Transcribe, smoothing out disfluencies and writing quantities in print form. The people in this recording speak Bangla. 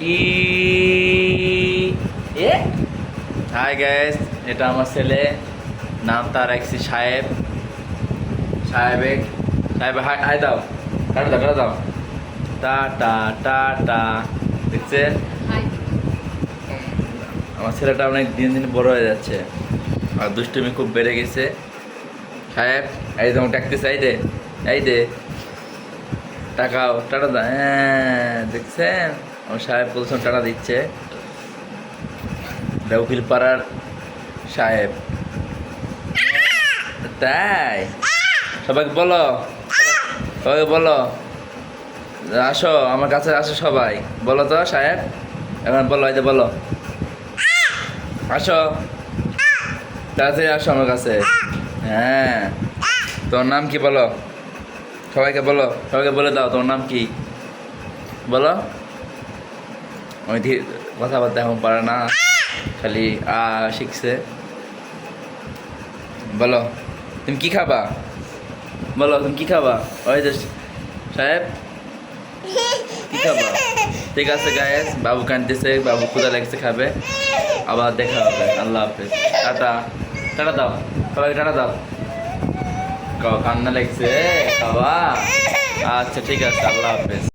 ই এ হাই গাইস, এটা আমার ছেলে, নাম তার রাখছি সাহেব। সাহেবে সাহেব হাই হাই দাও, টাটা দাও, টাটা দাও, টাটা টাটা। দেখছেন আমার ছেলেটা অনেক দিন দিন বড় হয়ে যাচ্ছে আর দুষ্টুমি খুব বেড়ে গেছে। সাহেব এই তোমার ডাকতেছে, এই দে টাকাও, টাটা দা। হ্যাঁ দেখছেন আমার সাহেব বলছেন টাটা দিচ্ছে। উকিল পাড়ার সাহেব, তাই সবাইকে বলো, সবাইকে বলো আসো আমার কাছে, আসো সবাই বলো তো সাহেব, এখন বলো, এই যে বলো আসো, তাড়াতাড়ি আসো আমার কাছে। হ্যাঁ তোর নাম কি বলো, সবাইকে বলো, সবাইকে বলে দাও তোর নাম কি বলো। ওই কথাবার্তা এখন পারে না, খালি শিখছে। বলো তুমি কি খাবা, বলো তুমি কি খাবা। ওই যে সাহেব কি খাবা। ঠিক আছে গায়েস, বাবু কাঁদতেছে, বাবু ক্ষুধা লাগছে, খাবে। আবার দেখা হবে, আল্লাহ হাফেজ, টাটা। টাটা দাও, সবাইকে টাটা দাও। কান্না লাগছে খাবা, আচ্ছা ঠিক আছে, আল্লাহ হাফেজ।